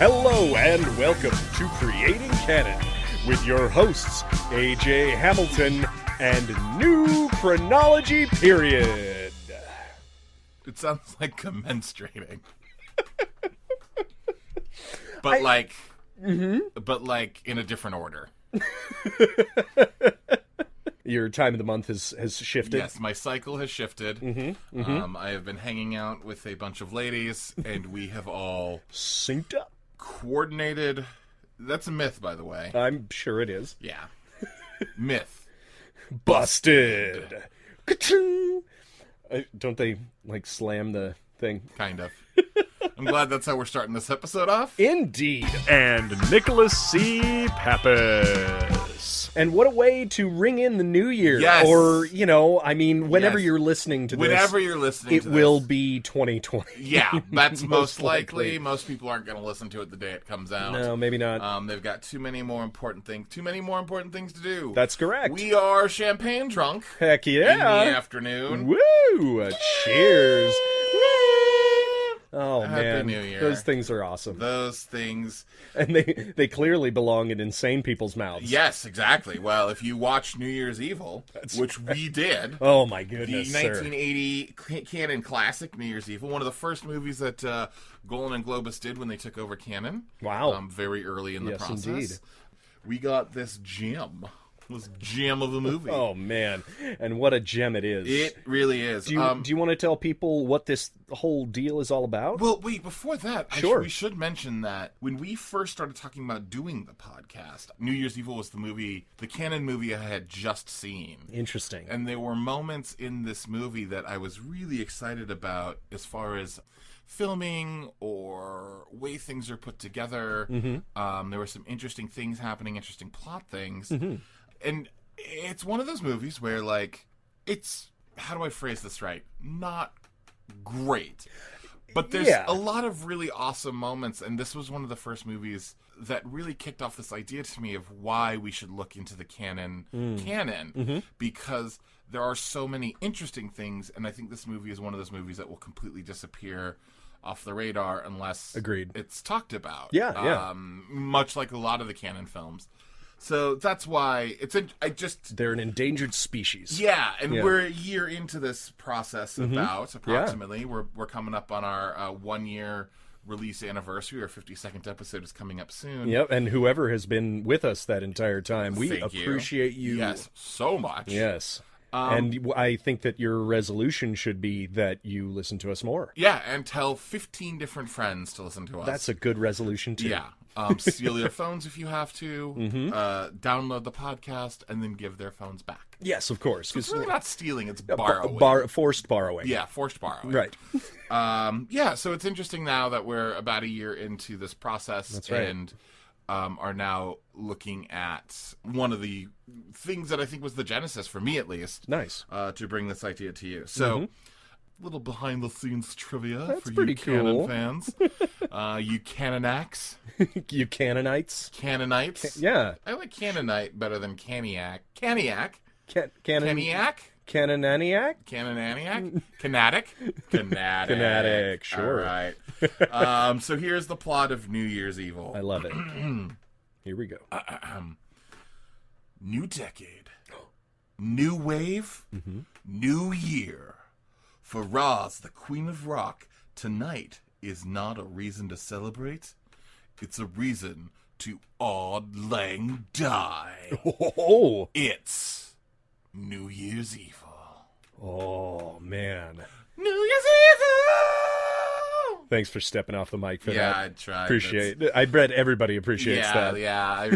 Hello and welcome to Creating Canon with your hosts AJ Hamilton and New Chronology Period. It sounds like commenstrating. But like in a different order. Your time of the month has shifted. Yes, my cycle has shifted. I have been hanging out with a bunch of ladies, and we have all Synced up. coordinated. That's a myth, by the way. I'm sure it is. Yeah. Myth. Busted. Ka-ching! Don't they, like, slam the thing? Kind of. I'm glad that's how we're starting this episode off. Indeed. And Nicholas C. Pappas. And what a way to ring in the new year. Yes. Or, you know, I mean, whenever Yes. you're listening to Whenever this, you're listening it to this. will be 2020. Yeah, that's most likely. likely. Most people aren't going to listen to it the day it comes out. No, maybe not. They've got too many more important things to do. That's correct. We are champagne drunk Heck in yeah. the afternoon. Woo! Cheers. Oh, Happy man. New Year. Those things are awesome. Those things. And they clearly belong in insane people's mouths. Yes, exactly. Well, if you watch New Year's Evil, which we did, Oh, my the goodness, sir. 1980 canon classic New Year's Evil, one of the first movies that Golan and Globus did when they took over canon. Wow. Very early in the Yes, process. indeed. We got this gem of a movie. Oh, man. And what a gem it is. It really is. Do you want to tell people what this whole deal is all about? Well, wait, before that, Sure. we should mention that when we first started talking about doing the podcast, New Year's Evil was the canon movie I had just seen. Interesting. And there were moments in this movie that I was really excited about as far as filming or way things are put together. There were some interesting things happening, interesting plot things. And it's one of those movies where, like, it's, how do I phrase this right? Not great. But there's Yeah. a lot of really awesome moments, and this was one of the first movies that really kicked off this idea to me of why we should look into the canon, because there are so many interesting things, and I think this movie is one of those movies that will completely disappear off the radar unless Agreed. it's talked about. Yeah. Much like a lot of the canon films. So that's why They're an endangered species. yeah, and Yeah. we're a year into this process approximately. We're coming up on our 1 year release anniversary. Our 52nd episode is coming up soon. Yep, and whoever has been with us that entire time, we Thank you. appreciate you. Yes, so much. Yes. And I think that your resolution should be that you listen to us more. Yeah, and tell 15 different friends to listen to us. That's a good resolution, too. Yeah. Steal their phones if you have to. Download the podcast and then give their phones back. Yes, of course. It's really not stealing, it's borrowing. Forced borrowing. Yeah, forced borrowing. Right. Yeah, so it's interesting now that we're about a year into this process. That's right. And are now looking at one of the things that I think was the genesis, for me at least, Nice. to bring this idea to you. So, little behind-the-scenes trivia That's for pretty you Canon cool. fans. You Cannoniacs. You Cannonites. Cannonites. Yeah. I like Cannonite better than Caniac. Caniac. Cannoniac? Caniac? Cannoniac? Canatic? Canatic, sure. All right. So here's the plot of New Year's Evil. I love it. Here we go. New decade. New wave. New year. For Roz, the Queen of Rock, tonight is not a reason to celebrate. It's a reason to Auld Lang die. Oh, It's New Year's Evil. oh man. New Year's Evil! Thanks for stepping off the mic for Yeah, that. I tried. Appreciate it. I bet everybody appreciates that. Yeah, I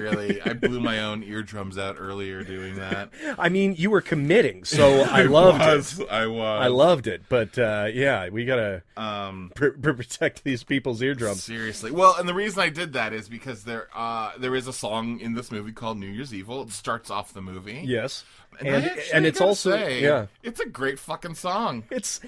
blew my own eardrums out earlier doing that. I mean, you were committing, so I loved it. I was. I loved it, but yeah, we gotta protect these people's eardrums. Seriously. Well, and the reason I did that is because there is a song in this movie called New Year's Evil. It starts off the movie. Yes, I and actually it's gotta also say, it's a great fucking song. It's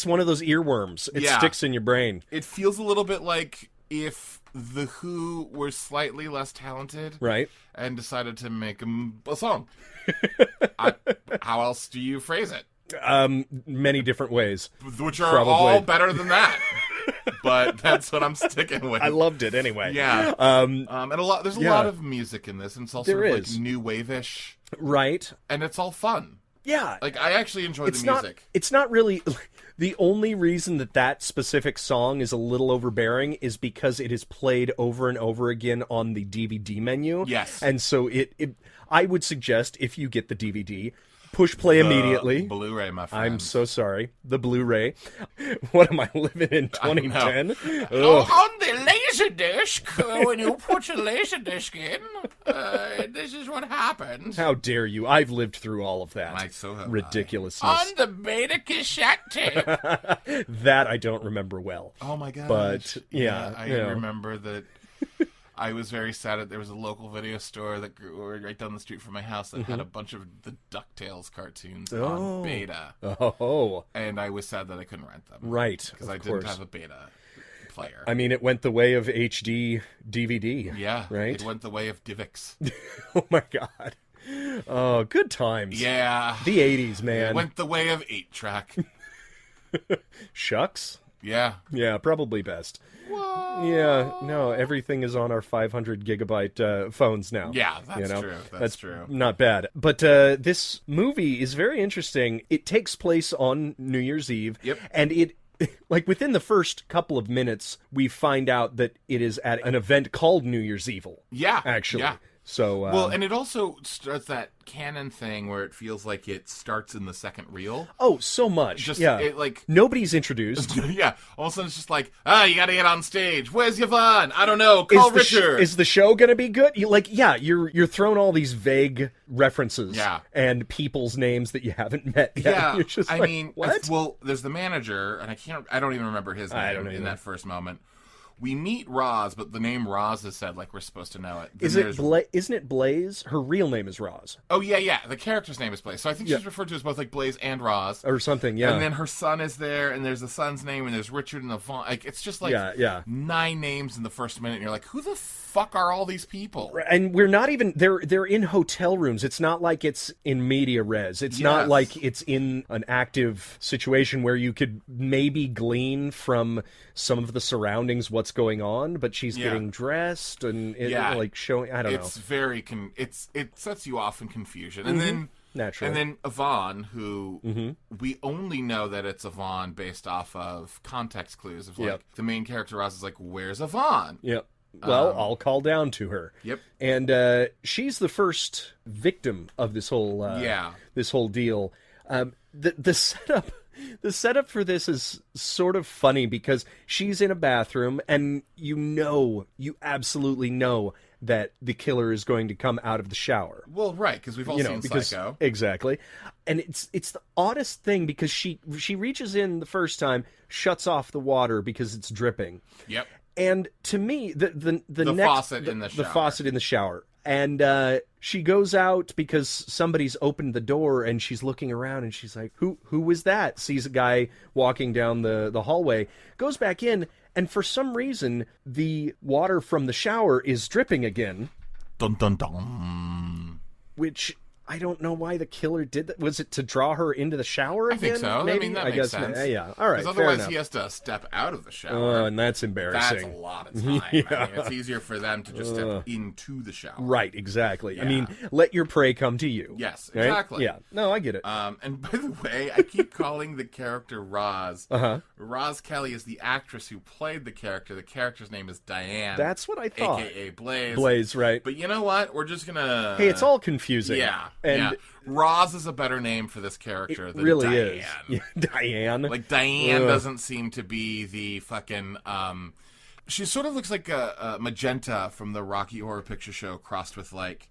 one of those earworms. It Yeah. sticks in your brain. It feels a little bit like if The Who were slightly less talented, Right. and decided to make a song. How else do you phrase it? Many different ways. Which are Probably. all better than that. but that's what I'm sticking with. I loved it anyway. Yeah. And there's a lot of music in this, and it's all sort of like new wave-ish. Right. And it's all fun. Yeah. Like, I actually enjoy the music. It's not really... The only reason that specific song is a little overbearing is because it is played over and over again on the DVD menu. Yes. And so I would suggest, if you get the DVD... push play immediately. Blu-ray, my friend. I'm so sorry. The Blu-ray. What am I living in 2010? On the Laserdisc, when you put your Laserdisc in, this is what happens. How dare you? I've lived through all of that. I so have ridiculousness. On the beta cassette tape. That I don't remember well. Oh my gosh. But yeah, I remember that. I was very sad that there was a local video store that grew right down the street from my house that had a bunch of the DuckTales cartoons on beta. Oh. And I was sad that I couldn't rent them. Right. Because I didn't have a beta player. I mean, it went the way of HD DVD. Yeah. Right? It went the way of DivX. Oh, my God. Oh, good times. Yeah. The 80s, man. It went the way of 8-track. Shucks. Yeah. Yeah, probably best. What? Yeah, no, everything is on our 500 gigabyte phones now. Yeah, that's true. That's true. Not bad. But this movie is very interesting. It takes place on New Year's Eve. Yep. And like within the first couple of minutes, we find out that it is at an event called New Year's Evil. Yeah. Actually. Yeah. So, well, and it also starts that canon thing where it feels like it starts in the second reel. Oh, so much. Just, yeah. Nobody's introduced. Yeah. All of a sudden it's just like, you gotta get on stage. Where's Yvonne? I don't know. Call Richard. Is the show gonna be good? You're throwing all these vague references. Yeah. And people's names that you haven't met yet. Yeah. You're just what? There's the manager, and I don't even remember his name in that first moment. We meet Roz, but the name Roz is said like we're supposed to know it. Isn't it Blaze? Her real name is Roz. Oh, yeah. The character's name is Blaze. So I think she's referred to as both like Blaze and Roz. Or something, yeah. And then her son is there, and there's the son's name, and there's Richard and Yvonne. Like, it's just like 9 names in the first minute, and you're like, who the fuck are all these people? And we're not even... They're in hotel rooms. It's not like it's in media res. It's not like it's in an active situation where you could maybe glean from some of the surroundings what's going on, but she's getting dressed and like showing... I don't know. It's very... it sets you off in confusion. And then... Naturally. And then Yvonne, who we only know that it's Yvonne based off of context clues. Of like the main character Roz is like, where's Yvonne? Yep. Well, I'll call down to her. Yep. And she's the first victim of this whole this whole deal. The setup for this is sort of funny because she's in a bathroom and you absolutely know that the killer is going to come out of the shower. Well, right, because we've all seen Psycho. Exactly. And it's the oddest thing because she reaches in the first time, shuts off the water because it's dripping. Yep. And to me, the faucet in the shower. The faucet in the shower. And she goes out because somebody's opened the door and she's looking around and she's like, who was that? Sees a guy walking down the hallway, goes back in, and for some reason, the water from the shower is dripping again. Dun dun dun. Which... I don't know why the killer did that. Was it to draw her into the shower again? I think so. Maybe? I mean, that makes sense. Yeah. All right. Because otherwise he has to step out of the shower. Oh, and that's embarrassing. That's a lot of time. I mean, it's easier for them to just step into the shower. Right, exactly. Yeah. I mean, let your prey come to you. Yes, right? exactly. Yeah. No, I get it. And by the way, I keep calling the character Roz. Roz Kelly is the actress who played the character. The character's name is Diane. That's what I thought. A.K.A. Blaze. Blaze, right. But you know what? We're just going to... Hey, it's all confusing. Yeah. And Roz is a better name for this character than really Diane. Is. Yeah, Diane. Like, Diane doesn't seem to be the fucking... she sort of looks like a Magenta from the Rocky Horror Picture Show crossed with, like,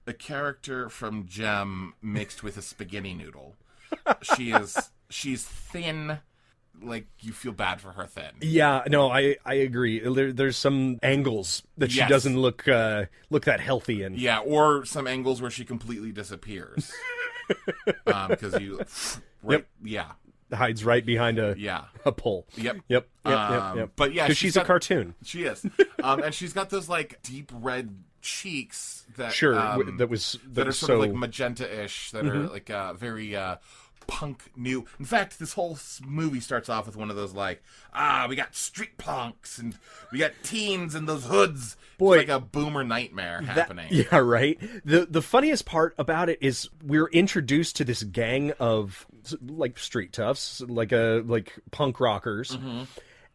a character from Gem mixed with a spaghetti noodle. She's thin... Like, you feel bad for her thin. Yeah, no, I agree. There's some angles that she doesn't look that healthy in. Yeah, or some angles where she completely disappears. Because hides right behind a pole. Yep. But yeah, because she's a cartoon. She is. And she's got those like deep red cheeks that that are sort of like magenta-ish, that are like very punk new. In fact, this whole movie starts off with one of those like, we got street punks and we got teens in those hoods. Boy, it's like a boomer nightmare happening. Yeah, right. The funniest part about it is we're introduced to this gang of like street toughs, like punk rockers. Mm-hmm.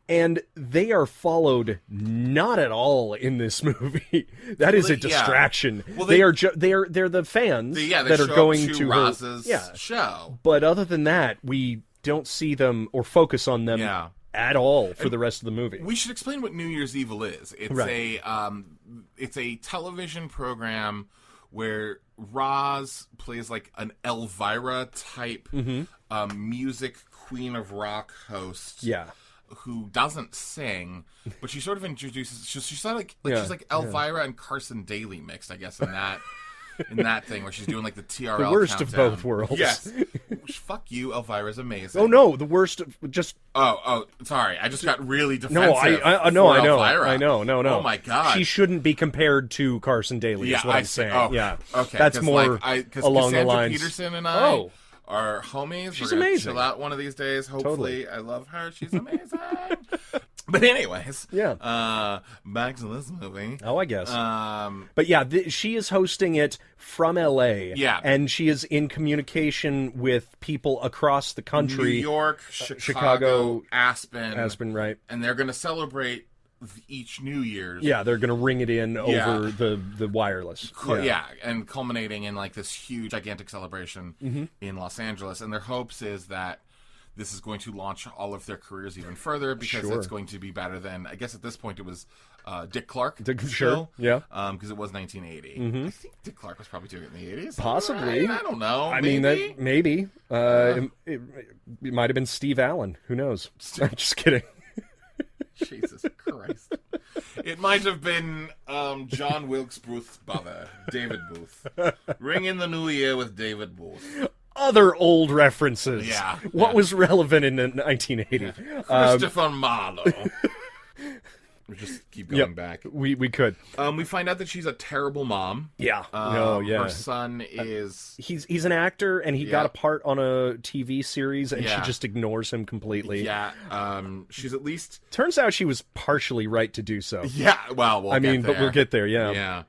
And they are followed not at all in this movie. That is a distraction. Well, they're the fans that are going to Roz's show. But other than that, we don't see them or focus on them at all for the rest of the movie. We should explain what New Year's Evil is. It's a television program where Roz plays like an Elvira type music queen of rock host. Yeah. Who doesn't sing, but she sort of introduces. She's like she's like Elvira and Carson Daly mixed, I guess, in that thing where she's doing like the TRL. The worst countdown. of both worlds. Yes. Fuck you, Elvira's amazing. Oh no, the worst. Just sorry, I just got really defensive. No, I know. No. Oh my god, she shouldn't be compared to Carson Daly. Is what I'm saying. Oh, yeah, okay, that's more along Cassandra the lines. Peterson and I. Are homies. She's We're gonna amazing. chill out one of these days. Hopefully, Totally. I love her. She's amazing. But anyways, back to this movie. Oh, I guess. But yeah, she is hosting it from L.A. Yeah, and she is in communication with people across the country: New York, Chicago, Aspen, right? And they're going to celebrate each New Year's. Yeah, they're going to ring it in over the wireless. And culminating in like this huge, gigantic celebration in Los Angeles. And their hopes is that this is going to launch all of their careers even further because it's going to be better than, I guess at this point it was Dick Clark. Sure, yeah. Because it was 1980. I think Dick Clark was probably doing it in the 80s. Possibly. I don't know. I mean, that maybe. It might have been Steve Allen. Who knows? I'm just kidding. Jesus Christ. It might have been John Wilkes Booth's brother, David Booth. Ring in the new year with David Booth. Other old references. Yeah. What was relevant in 1980? Christopher Marlowe. We just keep going back. We could. We find out that she's a terrible mom. Yeah. Her son is... He's an actor, and he got a part on a TV series, and she just ignores him completely. Yeah. She's at least... Turns out she was partially right to do so. Yeah, well, but we'll get there, Yeah.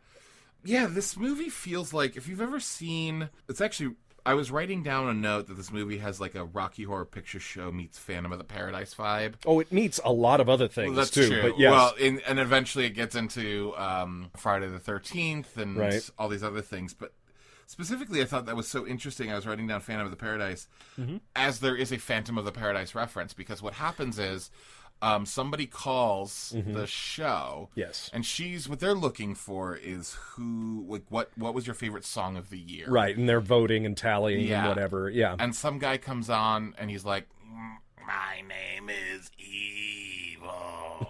Yeah, this movie feels like... If you've ever seen... It's actually... I was writing down a note that this movie has like a Rocky Horror Picture Show meets Phantom of the Paradise vibe. Oh, it meets a lot of other things, that's too. True. But yes. Well, and eventually it gets into Friday the 13th and all these other things. But specifically, I thought that was so interesting. I was writing down Phantom of the Paradise as there is a Phantom of the Paradise reference, because what happens is somebody calls the show. Yes. And what they're looking for is what was your favorite song of the year? Right, and they're voting and tallying and whatever. Yeah. And some guy comes on and he's like, my name is Evil.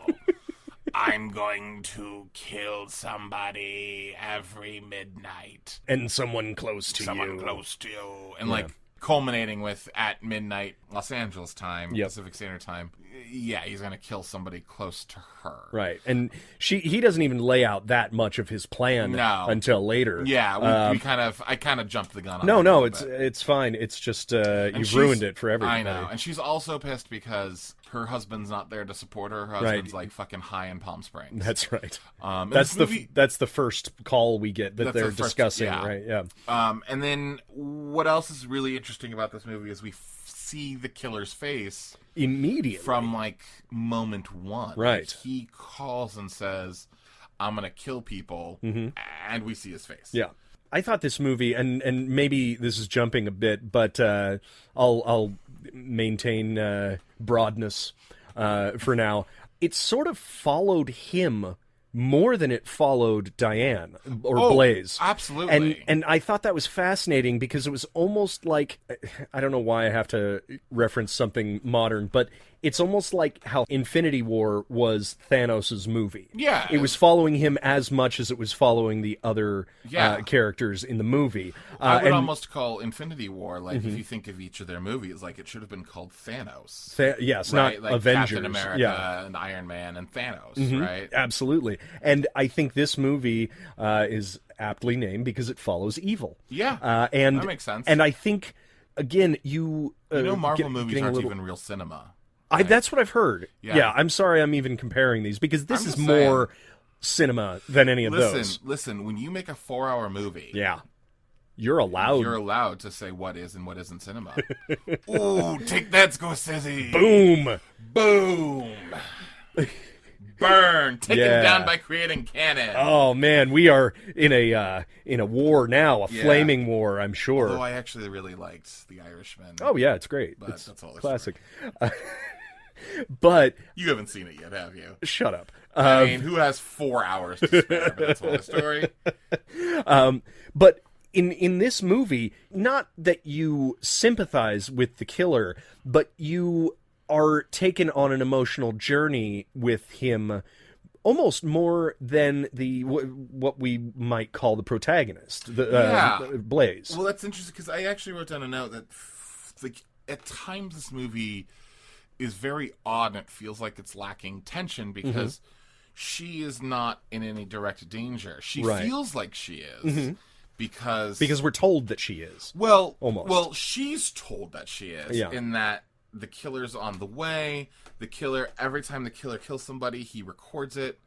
I'm going to kill somebody every midnight. And someone close to you. And like culminating with at midnight Los Angeles time, Pacific Standard Time. Yeah, he's going to kill somebody close to her. Right. And he doesn't even lay out that much of his plan until later. Yeah, I kind of jumped the gun on No, it's fine. It's just you've ruined it for everybody. I know. And she's also pissed because her husband's not there to support her. Her husband's like fucking high in Palm Springs. That's right. That's the first call we get that they're discussing, right? Yeah. And then what else is really interesting about this movie is we see the killer's face immediately from like moment one. Right. He calls and says, I'm going to kill people, and we see his face. Yeah. I thought this movie, and maybe this is jumping a bit, but I'll maintain broadness for now. It sort of followed him more than it followed Diane or Blaze. Absolutely. And I thought that was fascinating because it was almost like, I don't know why I have to reference something modern, but it's almost like how Infinity War was Thanos' movie. Yeah. It was following him as much as it was following the other characters in the movie. I would almost call Infinity War, like, if you think of each of their movies, like, it should have been called Thanos. Yes, right? not like Avengers. Captain America and Iron Man and Thanos, right? Absolutely. And I think this movie is aptly named because it follows evil. Yeah, and that makes sense. And I think again, Marvel movies getting a aren't little... even real cinema. That's what I've heard. Yeah, I'm sorry I'm even comparing these, because this is more cinema than any of those. Listen, when you make a 4-hour movie... Yeah. You're allowed to say what is and what isn't cinema. Ooh, take that, Scorsese! Boom! Boom! Burn! Taken down by creating canon. Oh man, we are in a war now, a flaming war, I'm sure. Although I actually really liked The Irishman. Oh yeah, it's great. But It's that's all classic. But you haven't seen it yet, have you? Shut up. I mean, who has 4 hours to spare? But that's all the story. But in this movie, not that you sympathize with the killer, but you are taken on an emotional journey with him, almost more than what we might call the protagonist, Blaze. Well, that's interesting, because I actually wrote down a note that at times this movie is very odd, and it feels like it's lacking tension, because she is not in any direct danger. She feels like she is. Because we're told that she is. Almost. Well, she's told that she is, in that the killer's on the way. The killer, every time the killer kills somebody, he records it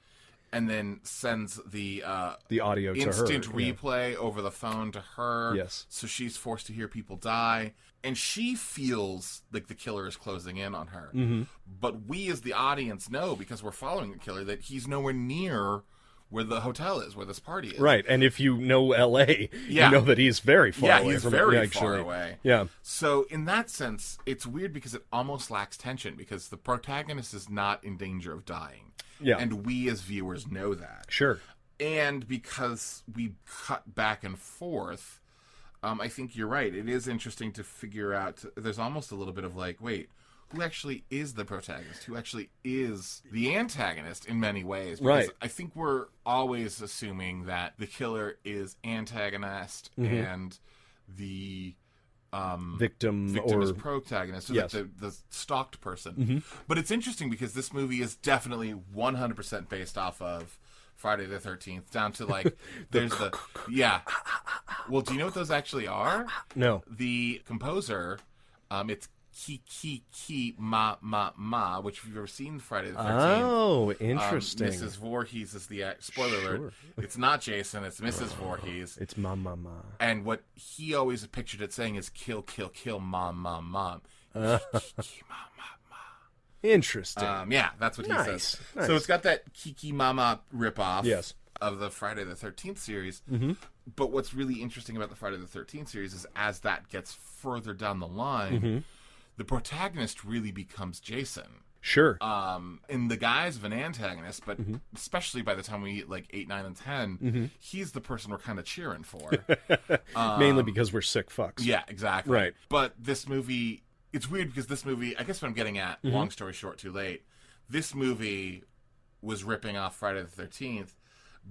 and then sends the audio to her. Instant replay over the phone to her. Yes. So she's forced to hear people die. And she feels like the killer is closing in on her. But we as the audience know, because we're following the killer, that he's nowhere near where the hotel is, where this party is. Right, and if you know L.A., you know that he's very far away. Yeah, he's very far away. Yeah. So in that sense, it's weird, because it almost lacks tension, because the protagonist is not in danger of dying. Yeah. And we as viewers know that. Sure. And because we cut back and forth, I think you're right. It is interesting to figure out, there's almost a little bit of like, wait, who actually is the protagonist? Who actually is the antagonist in many ways? Because I think we're always assuming that the killer is antagonist and the victim is protagonist, so the stalked person. But it's interesting, because this movie is definitely 100% based off of Friday the 13th, down to like, there's Well, do you know what those actually are? No. The composer, it's Ki Ma Ma Ma, which if you've ever seen Friday the 13th. Oh, interesting. Mrs. Voorhees is the spoiler alert. It's not Jason, it's Mrs. Voorhees. It's Ma Ma Ma. And what he always pictured it saying is kill, kill, kill, mom, mom, mom. Ki, ma, ma, ma. Interesting. That's what he says. Nice. So it's got that Kiki Mama ripoff. Yes. Of the Friday the 13th series. But what's really interesting about the Friday the 13th series is, as that gets further down the line, the protagonist really becomes Jason. Sure. In the guise of an antagonist, but especially by the time we hit like 8, 9, and 10, he's the person we're kind of cheering for. Mainly because we're sick fucks. Yeah, exactly. Right. But this movie, it's weird, because this movie, I guess what I'm getting at, long story short, too late, this movie was ripping off Friday the 13th,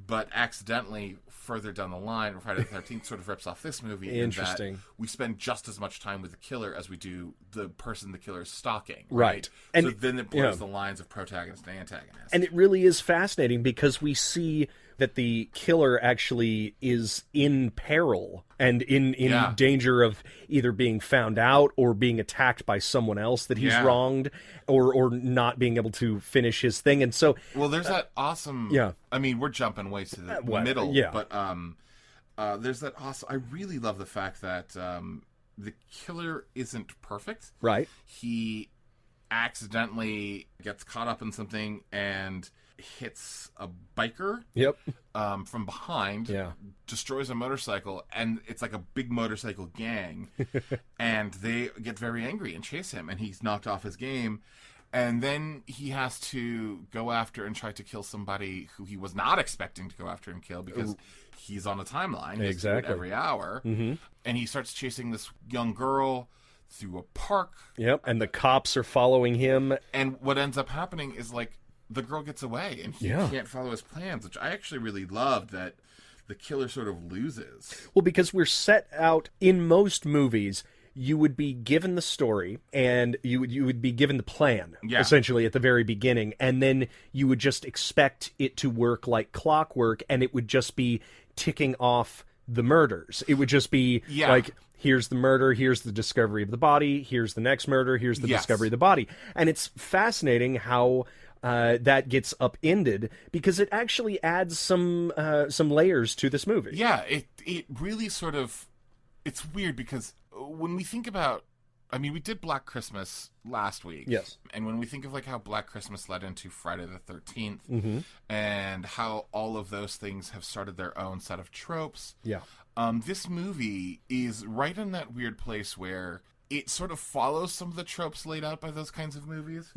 but accidentally further down the line, Friday the 13th sort of rips off this movie. Interesting. In that we spend just as much time with the killer as we do the person the killer is stalking. Right. And so then it blurs the lines of protagonist and antagonist. And it really is fascinating, because we see that the killer actually is in peril and in danger of either being found out or being attacked by someone else that he's wronged, or not being able to finish his thing. And so, well, there's that awesome. I mean, we're jumping way to the middle. But there's that awesome. I really love the fact that the killer isn't perfect. Right. He accidentally gets caught up in something and hits a biker from behind, destroys a motorcycle, and it's like a big motorcycle gang, and they get very angry and chase him, and he's knocked off his game, and then he has to go after and try to kill somebody who he was not expecting to go after and kill, because he's on a timeline. He has to do it every hour, and he starts chasing this young girl through a park. And the cops are following him. And what ends up happening is, like, the girl gets away, and he can't follow his plans, which I actually really loved, that the killer sort of loses. Well, because we're set out, in most movies, you would be given the story, and you would be given the plan, essentially, at the very beginning, and then you would just expect it to work like clockwork, and it would just be ticking off the murders. It would just be like, here's the murder, here's the discovery of the body, here's the next murder, here's the Yes. discovery of the body. And it's fascinating how that gets upended, because it actually adds some layers to this movie. Yeah, it really sort of, it's weird because when we think about, I mean, we did Black Christmas last week. Yes. And when we think of like how Black Christmas led into Friday the 13th and how all of those things have started their own set of tropes. Yeah. This movie is right in that weird place where it sort of follows some of the tropes laid out by those kinds of movies,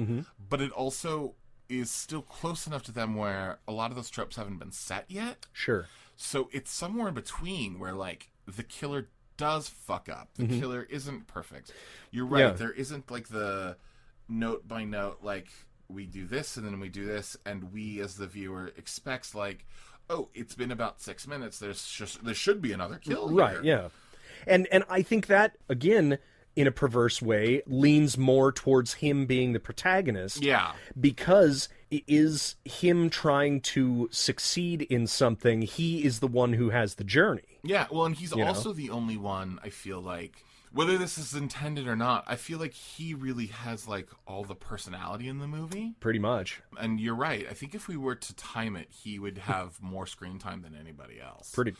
but it also is still close enough to them where a lot of those tropes haven't been set yet. Sure. So it's somewhere in between where like the killer does fuck up. The killer isn't perfect. You're right. Yeah. There isn't like the note by note, like we do this and then we do this, and we as the viewer expects like, oh, it's been about 6 minutes. There should be another kill here. Right, yeah. And I think that, again, in a perverse way, leans more towards him being the protagonist. Yeah. Because it is him trying to succeed in something. He is the one who has the journey. Yeah, well, and he's also the only one, I feel like, whether this is intended or not, I feel like he really has, like, all the personality in the movie. Pretty much. And you're right. I think if we were to time it, he would have more screen time than anybody else. Pretty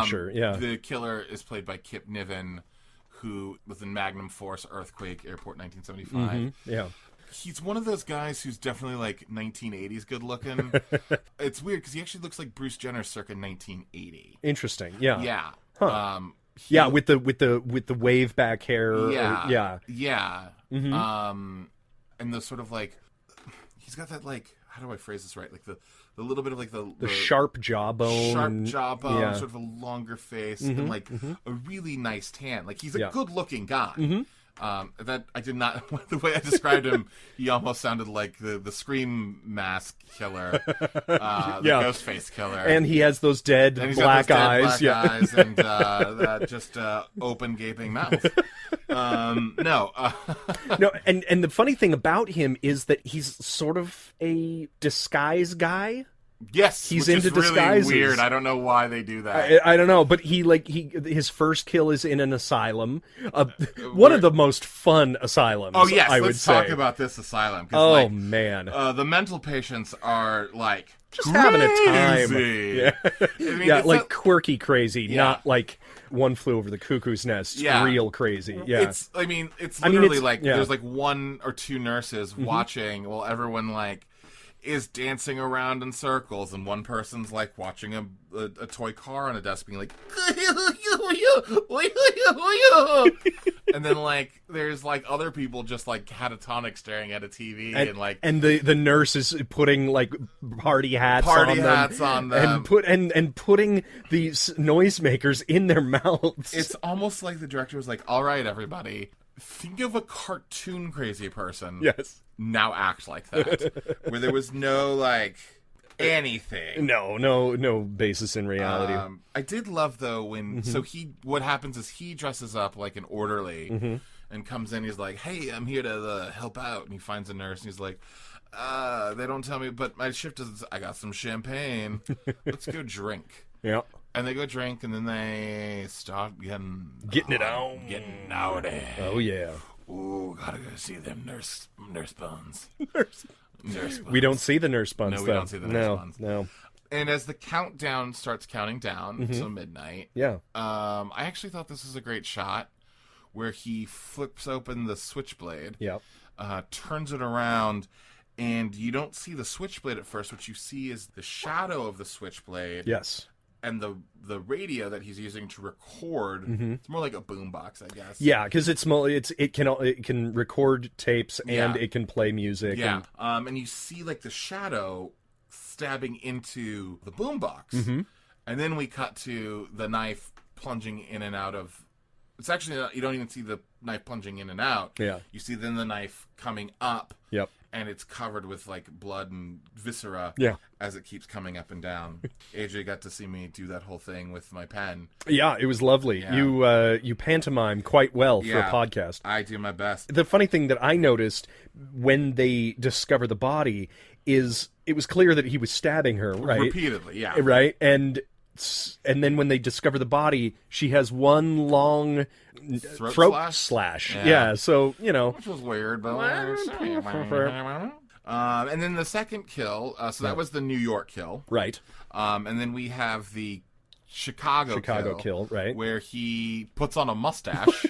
sure, yeah. The killer is played by Kip Niven, who was in Magnum Force, Earthquake, Airport 1975. Yeah. He's one of those guys who's definitely like 1980s good looking. It's weird because he actually looks like Bruce Jenner circa 1980. Interesting, yeah. Yeah. Huh. Yeah, with the wave back hair. Yeah. Yeah. And the sort of like, he's got that like, how do I phrase this right? Like the little bit of like the sharp jawbone. Sort of a longer face, and like a really nice tan. Like he's a good looking guy. That I did not, the way I described him, he almost sounded like the Scream mask killer, the Ghostface killer. And he has those dead black eyes. Eyes and that just open gaping mouth. No, and the funny thing about him is that he's sort of a disguise guy. Yes, he's which into is really disguises. weird. I don't know why they do that. I don't know, but his first kill is in an asylum, one of the most fun asylums. Oh yes, let's talk about this asylum. Oh man, the mental patients are like just crazy. having a time. Yeah, I mean, like quirky crazy, not like One Flew Over the Cuckoo's Nest. Real crazy. Yeah, it's literally like there's like one or two nurses watching while everyone like is dancing around in circles, and one person's like watching a toy car on a desk being like and then like there's like other people just like catatonic staring at a TV and the nurse is putting like party hats on them and putting these noisemakers in their mouths. It's almost like the director was like, all right, everybody, think of a cartoon crazy person. Yes. Now act like that. Where there was no, like, anything. No basis in reality. I did love, though, when... So what happens is he dresses up like an orderly and comes in. He's like, hey, I'm here to help out. And he finds a nurse, and he's like, they don't tell me, but my shift is... I got some champagne. Let's go drink. Yeah. And they go drink, and then they start getting it on. Getting naughty. Oh, yeah. Ooh, gotta go see them nurse buns. Nurse buns. We don't see the nurse buns, No, though. we don't see the nurse buns. No. And as the countdown starts counting down to midnight, I actually thought this was a great shot where he flips open the switchblade, turns it around, and you don't see the switchblade at first. What you see is the shadow of the switchblade. Yes. And the radio that he's using to record, it's more like a boombox, I guess. Yeah, because it can record tapes and it can play music. Yeah, and you see like the shadow stabbing into the boombox, and then we cut to the knife plunging in and out of. It's actually you don't even see the knife plunging in and out. Yeah, you see then the knife coming up. Yep. And it's covered with like blood and viscera as it keeps coming up and down. AJ got to see me do that whole thing with my pen. Yeah, it was lovely. Yeah. You pantomime quite well for a podcast. I do my best. The funny thing that I noticed when they discover the body is it was clear that he was stabbing her, right? Repeatedly, yeah. Right? And and then when they discover the body, she has one long Throat slash. Yeah. Yeah, so, Which was weird, but... and then the second kill, so that was the New York kill. right. And then we have the Chicago kill, right. where he puts on a mustache.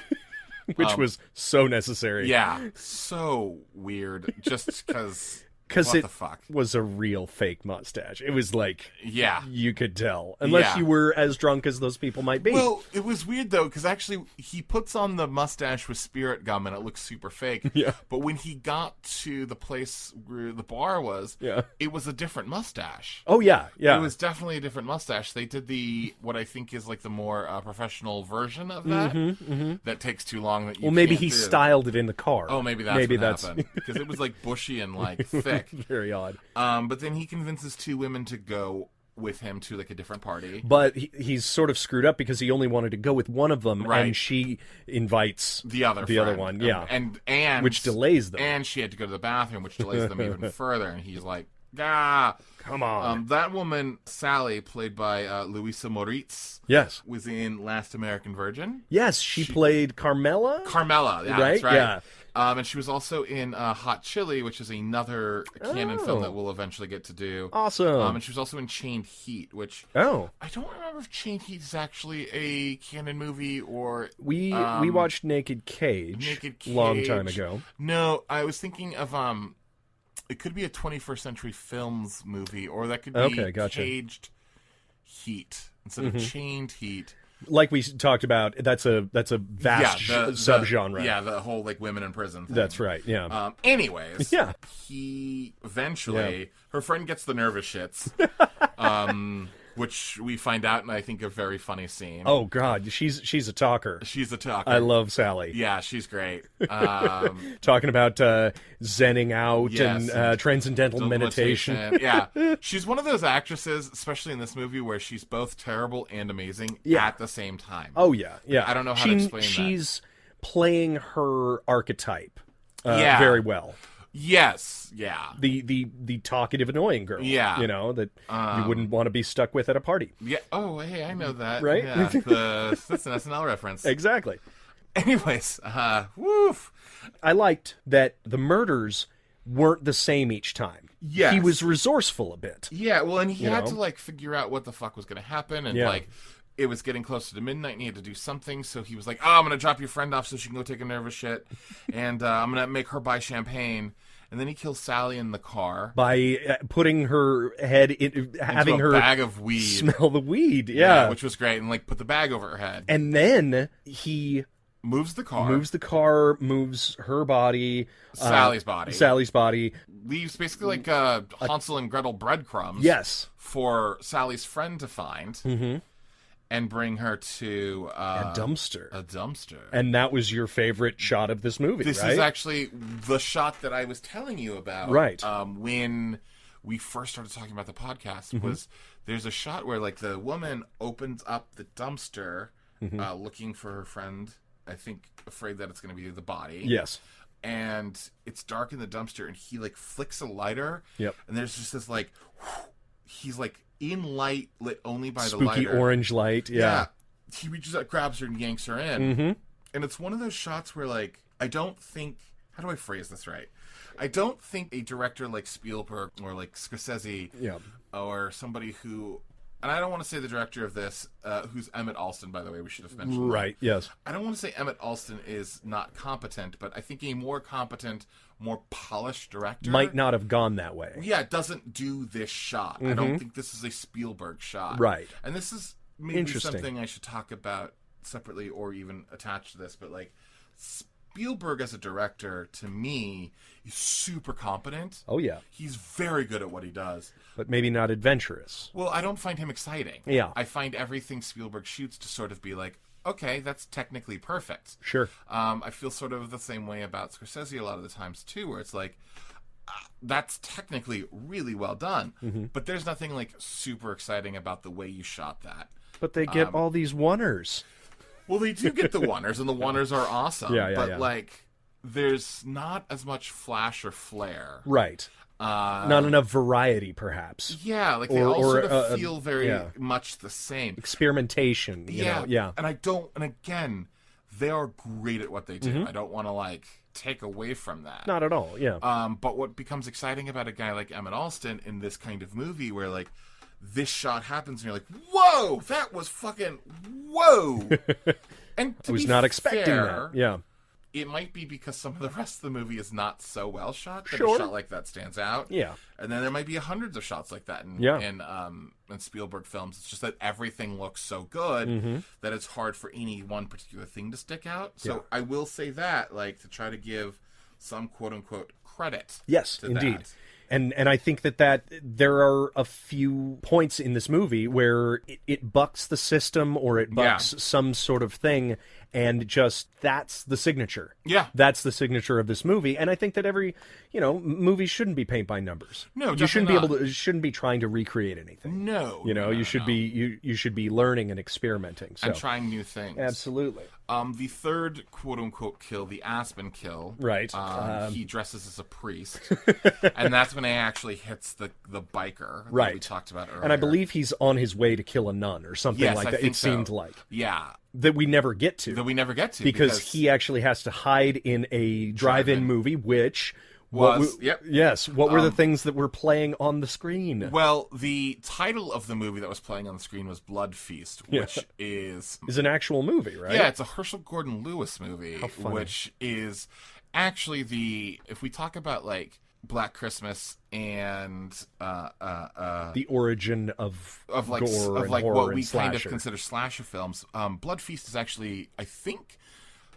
Which was so necessary. Yeah, so weird, just because... Because it the fuck? was a real fake mustache. It was like, Yeah. you could tell. Unless you were as drunk as those people might be. Well, it was weird, though, because actually he puts on the mustache with spirit gum, and it looks super fake. Yeah. But when he got to the place where the bar was, Yeah. it was a different mustache. Oh, yeah, yeah. It was definitely a different mustache. They did what I think is like the more professional version of that. That takes too long. That you Well, maybe can't he do. styled it in the car. Oh, maybe that's what happened. Because it was like bushy and like thick. Very odd. But then he convinces two women to go with him to like a different party. But he's sort of screwed up because he only wanted to go with one of them, Right. and she invites The other friend. one, yeah, and which delays them. and she had to go to the bathroom, which delays them even further. And he's like, "Ah, Come on." That woman, Sally, played by Luisa Moritz, Yes, was in Last American Virgin. yes, she played Carmela. Carmela, yeah, Right? that's right. Yeah. And she was also in Hot Chili, which is another canon film that we'll eventually get to do. Awesome. And she was also in Chained Heat, which Oh, I don't remember if Chained Heat is actually a canon movie or... we watched Naked Cage, Naked Cage. long time ago. No, I was thinking of it could be a 21st Century Films movie, or that could be Okay, gotcha. Caged Heat instead of Chained Heat. Like we talked about, that's a vast subgenre. Yeah, the whole like women in prison thing. That's right. Yeah. Anyways, Yeah. he eventually, her friend gets the nervous shits, which we find out in I think a very funny scene. Oh God, she's a talker. She's a talker. I love Sally. Yeah, she's great. Talking about zenning out Yes, and transcendental meditation. Yeah, she's one of those actresses, especially in this movie, where she's both terrible and amazing at the same time. Oh yeah, yeah. I don't know how to explain that. She's playing her archetype Yeah. very well. Yes, yeah. The talkative, annoying girl. Yeah. That you wouldn't want to be stuck with at a party. Yeah. Oh, hey, I know that. Right? Yeah, that's an SNL reference. Exactly. Anyways, woof. I liked that the murders weren't the same each time. Yes. He was resourceful a bit. Yeah, well, and he had know? to, like, figure out what the fuck was going to happen, and, Yeah. like, it was getting closer to midnight, and he had to do something, so he was like, I'm going to drop your friend off so she can go take a nervous shit, and I'm going to make her buy champagne, and then he kills Sally in the car. By putting her head in, having into a her bag of weed. smell the weed. Yeah. Which was great, and, like, put the bag over her head. And then he moves the car. Moves her body. Sally's body. Sally's body. Leaves basically like Hansel and Gretel breadcrumbs. Yes. For Sally's friend to find and bring her to A dumpster. A dumpster. And that was your favorite shot of this movie, This right? is actually the shot that I was telling you about. Right. When we first started talking about the podcast was there's a shot where like the woman opens up the dumpster looking for her friend. I think afraid that it's going to be the body. Yes. And it's dark in the dumpster, and he like flicks a lighter. Yep. And there's just this like, he's like in light lit only by Spooky the lighter. orange light. Yeah. He reaches out, grabs her, and yanks her in. And it's one of those shots where like I don't think, how do I phrase this right? I don't think a director like Spielberg or like Scorsese or somebody who, and I don't want to say the director of this, who's Emmett Alston, by the way, we should have mentioned Right, yes. I don't want to say Emmett Alston is not competent, but I think a more competent, more polished director Might not have gone that way. Yeah, doesn't do this shot. I don't think this is a Spielberg shot. Right. And this is maybe Interesting. something I should talk about separately or even attach to this, but like Spielberg as a director, to me, is super competent. Oh, yeah. He's very good at what he does. But maybe not adventurous. Well, I don't find him exciting. Yeah. I find everything Spielberg shoots to sort of be like, okay, that's technically perfect. Sure. I feel sort of the same way about Scorsese a lot of the times, too, where it's like, that's technically really well done, but there's nothing, like, super exciting about the way you shot that. But they get all these oneers. Well, they do get the oneers, and the oneers are awesome. Yeah, but, like, there's not as much flash or flare. Right. Not enough variety, perhaps. Yeah, like they all sort of feel very much the same. Experimentation, you know? Yeah. And again, they are great at what they do. I don't want to like take away from that. Not at all, yeah. But what becomes exciting about a guy like Emmett Alston in this kind of movie where like this shot happens and you're like, whoa, that was fucking whoa. And I was not expecting that. Yeah. It might be because some of the rest of the movie is not so well shot that Sure. a shot like that stands out. Yeah. And then there might be hundreds of shots like that in Spielberg films. It's just that everything looks so good that it's hard for any one particular thing to stick out. So I will say that, like, to try to give some quote unquote credit. Yes, to indeed. that. And I think that there are a few points in this movie where it bucks the system or it bucks some sort of thing, and just that's the signature. Yeah. That's the signature of this movie. And I think that every, movie shouldn't be paint by numbers. No, you shouldn't definitely be able to. You shouldn't be trying to recreate anything. No. You should be you should be learning and experimenting. So. And trying new things. Absolutely. The third quote unquote kill, the Aspen kill. Right. He dresses as a priest. And that's when he actually hits the biker that right. we talked about earlier. And I believe he's on his way to kill a nun or something Yes, like I that. think It seemed so. like. Yeah. That we never get to. Because he actually has to hide in a drive-in movie, which was what were the things that were playing on the screen? Well, the title of the movie that was playing on the screen was Blood Feast, which is an actual movie, right? Yeah, it's a Herschel Gordon Lewis movie, How funny. which is actually if we talk about like Black Christmas and the origin of like gore and like horror what we and slasher. kind of consider slasher films, Blood Feast is actually, I think,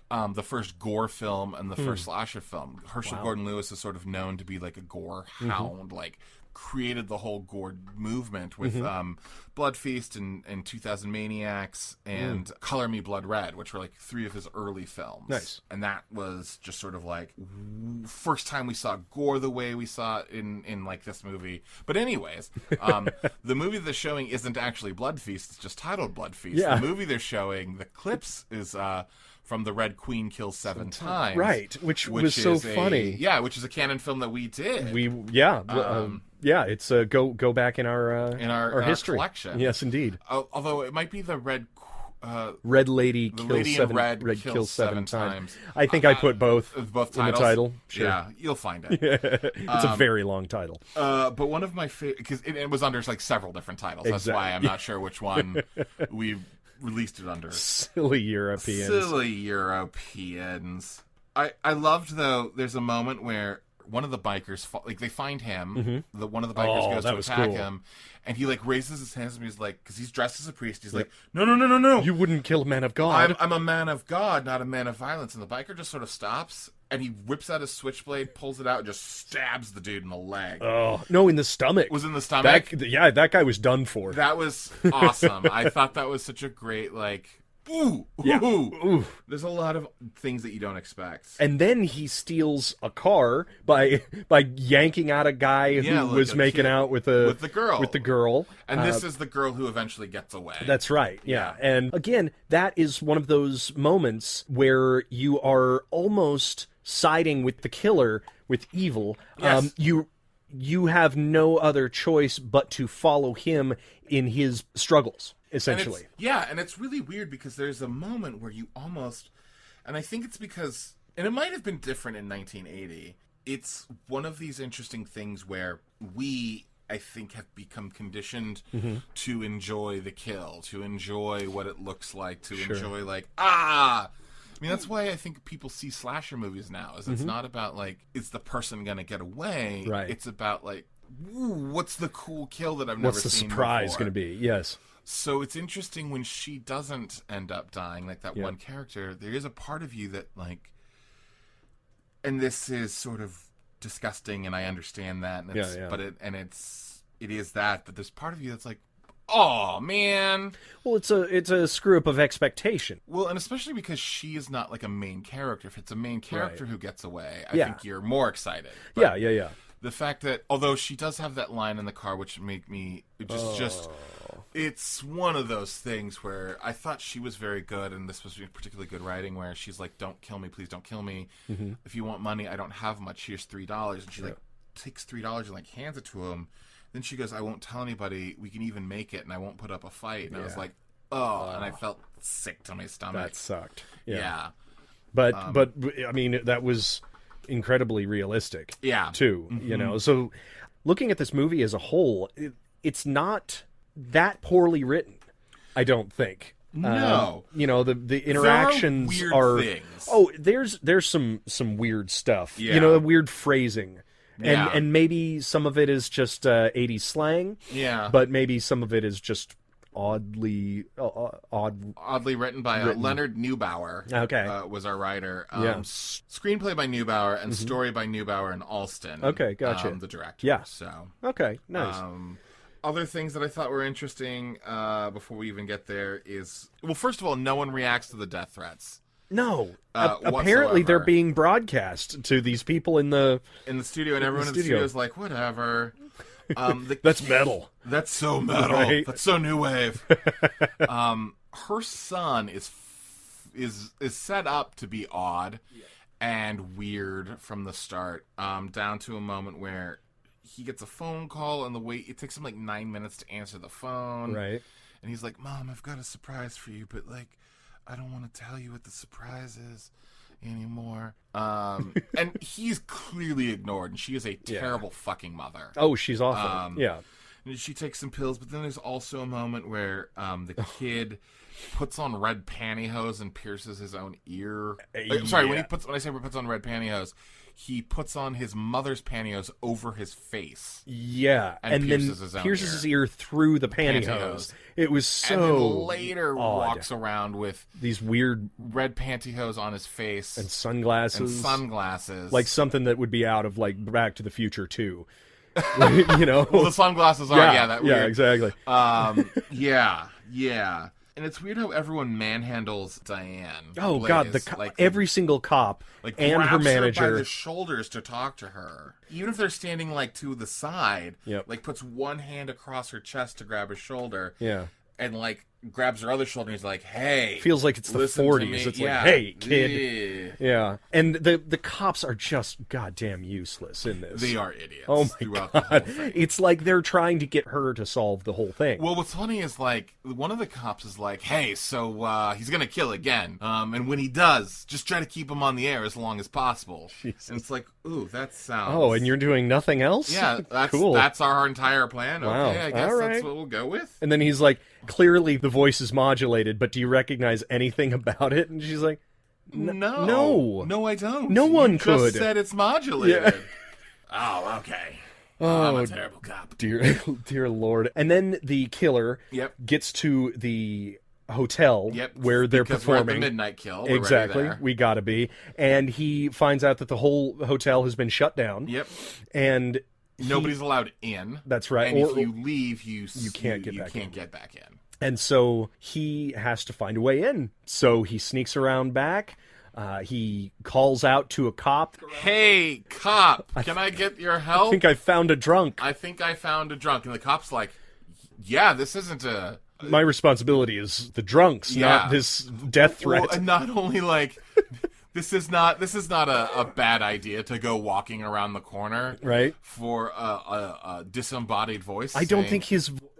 the first gore film and the first slasher film. Herschel Gordon Lewis is sort of known to be like a gore hound, like created the whole gore movement with Blood Feast and 2000 Maniacs and Color Me Blood Red, which were like three of his early films. Nice. And that was just sort of like first time we saw gore the way we saw it in like this movie. But anyways, the movie they're showing isn't actually Blood Feast, it's just titled Blood Feast. Yeah. The movie they're showing, the clips is from The Red Queen Kills Seven Times. Right, which was so funny. Yeah, which is a canon film that we did. It's go back in our history collection. Yes, indeed. Although it might be the Red Lady the kills Lady seven. in Red Red kills kills seven times. I think I put both titles. in the title. Sure. Yeah, you'll find it. It's a very long title. But one of my favorite, because it was under like several different titles. That's why I'm not sure which one we released it under. Silly Europeans. I loved, though, there's a moment where one of the bikers, they find him, one of the bikers goes to attack him, and he like raises his hands and he's like, because he's dressed as a priest, he's like, no. You wouldn't kill a man of God. I'm a man of God, not a man of violence. And the biker just sort of stops, and he whips out his switchblade, pulls it out, and just stabs the dude in the leg. Oh, no, in the stomach. Was in the stomach? That guy was done for. That was awesome. I thought that was such a great, like, ooh. There's a lot of things that you don't expect. And then he steals a car by yanking out a guy who was making out with the girl. And this is the girl who eventually gets away. That's right. Yeah. And again, that is one of those moments where you are almost siding with the killer, with evil. Yes. You have no other choice but to follow him in his struggles, essentially. And it's really weird because there's a moment where you almost, and I think it's because, and it might have been different in 1980, it's one of these interesting things where we, I think, have become conditioned to enjoy the kill, to enjoy what it looks like, to enjoy like, I mean, that's why I think people see slasher movies now, is it's not about like, is the person going to get away? Right. It's about like, ooh, what's the cool kill that I've never What's the seen surprise before? going to be? Yes. So it's interesting when she doesn't end up dying, like that one character, there is a part of you that like, and this is sort of disgusting, and I understand that, and it's, but it is that, but there's part of you that's like, oh man. Well, it's a screw up of expectation. Well, and especially because she is not like a main character. If it's a main character who gets away, I think you're more excited. But yeah. The fact that, although she does have that line in the car, which make me just, it's one of those things where I thought she was very good, and this was particularly good writing, where she's like, "Don't kill me, please don't kill me. If you want money, I don't have much. Here's $3." And she like takes $3 and like hands it to him. Then she goes, I won't tell anybody. We can even make it, and I won't put up a fight. And I was like, oh, and I felt sick to my stomach. That sucked. Yeah. But I mean, that was incredibly realistic. Yeah. Too, you know. So looking at this movie as a whole, it's not that poorly written, I don't think. No. You know, the interactions there are weird things. Oh, there's some weird stuff. Yeah. You know, weirrd phrasing. Yeah. And maybe some of it is just 80s slang. Yeah. But maybe some of it is just oddly written by Leonard Neubauer. Okay. Was our writer. Yeah. Screenplay by Neubauer and story by Neubauer and Alston. Okay, gotcha. The director. Yeah. So. Okay, nice. Other things that I thought were interesting before we even get there is, well, first of all, no one reacts to the death threats. No. whatsoever. Apparently they're being broadcast to these people in the studio, and everyone in the studio is like, whatever. That's metal. That's so metal. Right? That's so new wave. Her son is set up to be odd and weird from the start, down to a moment where he gets a phone call, and it takes him like 9 minutes to answer the phone. Right. And he's like, Mom, I've got a surprise for you, but like, I don't want to tell you what the surprise is anymore. And he's clearly ignored, and she is a terrible fucking mother. Oh, she's awful. Yeah. She takes some pills, but then there's also a moment where the kid puts on red pantyhose and pierces his own ear. Sorry, when I say puts on red pantyhose, he puts on his mother's pantyhose over his face. Yeah, and then pierces his ear through the pantyhose. It was so and then later odd. Walks around with these weird red pantyhose on his face and sunglasses. Like something that would be out of like Back to the Future 2. You know? Well, the sunglasses are, that weird. Yeah, exactly. Yeah. And it's weird how everyone manhandles Diane. Oh, Blaze. God, every single cop and her manager. Her by the shoulders to talk to her. Even if they're standing, like, to the side, like, puts one hand across her chest to grab her shoulder. Yeah. And, like, grabs her other shoulder and he's like, hey. Feels like it's the 40s. It's like, hey, kid. Yeah. And the cops are just goddamn useless in this. They are idiots. Oh, my God. It's like they're trying to get her to solve the whole thing. Well, what's funny is, like, one of the cops is like, hey, so he's going to kill again. And when he does, just try to keep him on the air as long as possible. Jesus. And it's like, ooh, that sounds... Oh, and you're doing nothing else? Yeah, that's cool. That's our entire plan. Wow. Okay, I guess that's what we'll go with. And then he's like, clearly the voice is modulated, but do you recognize anything about it? And she's like, no, I don't. No one could. Just said it's modulated. Yeah. Oh, okay. Oh, I'm a terrible cop. Dear Lord. And then the killer gets to the hotel where they're performing. We're at the midnight kill. We're exactly. ready there. We gotta be. And he finds out that the whole hotel has been shut down. Yep. And nobody's allowed in. That's right. And if you leave, you can't get back in. And so he has to find a way in. So he sneaks around back. He calls out to a cop. Hey, cop, can I get your help? I think I found a drunk. And the cop's like, yeah, this isn't a... My responsibility is the drunks, not this death threat. Well, and not only, like... This is not a bad idea to go walking around the corner, right? For a disembodied voice. I don't think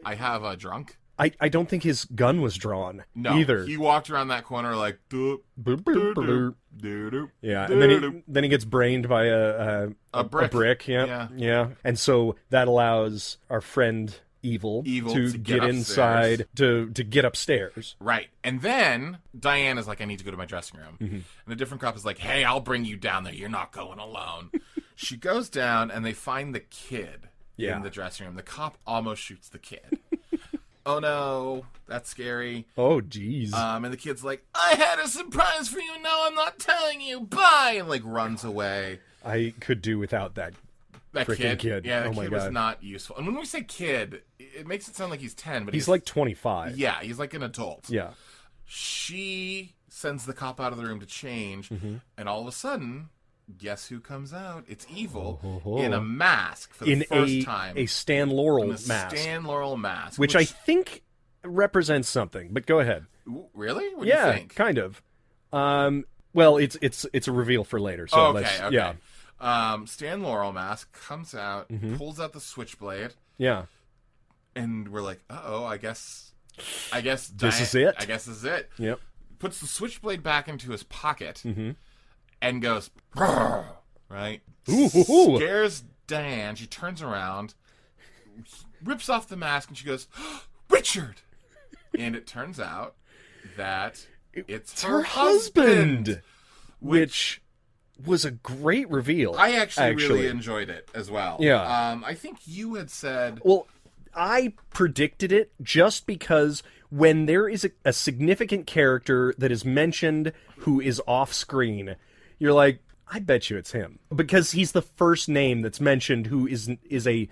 I have a drunk. I don't think his gun was drawn. No, either. He walked around that corner like doop, boop, boop, boop. Doop, yeah, and then he gets brained by a brick. Yeah. And so that allows our friend Evil to get inside to get upstairs. Right. And then Diane is like, I need to go to my dressing room. Mm-hmm. And a different cop is like, hey, I'll bring you down there. You're not going alone. She goes down and they find the kid in the dressing room. The cop almost shoots the kid. Oh no, that's scary. Oh geez. And the kid's like, I had a surprise for you. No, I'm not telling you. Bye. And like runs away. I could do without that kid. Yeah, oh that my kid God. was not useful. And when we say kid, it makes it sound like he's 10, but he's like 25. Yeah, he's like an adult. Yeah. She sends the cop out of the room to change, and all of a sudden, guess who comes out? It's Evil in a mask for the first time. A Stan Laurel mask. Stan Laurel mask. Which I think represents something, but go ahead. Really? What do you think? Kind of. Well, it's a reveal for later, so okay. Yeah. Stan Laurel mask comes out, pulls out the switchblade, Yeah. and we're like, uh-oh, I guess This is it. I guess this is it. Yep. Puts the switchblade back into his pocket and goes, "Brrr," right? Ooh. Scares Diane. She turns around, rips off the mask, and she goes, "Richard!" And it turns out that it's her husband. Which was a great reveal. I actually really enjoyed it as well. Yeah. I think you had said... Well, I predicted it just because when there is a significant character that is mentioned who is off screen, you're like, I bet you it's him. Because he's the first name that's mentioned who is a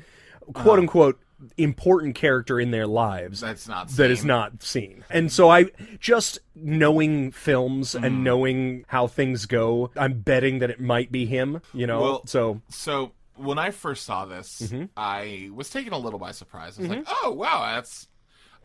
quote-unquote important character in their lives That's not seen. that is not seen. And so I just knowing films and knowing how things go, I'm betting that it might be him, you know. Well, so when I first saw this, I was taken a little by surprise. I was like, "Oh wow, that's."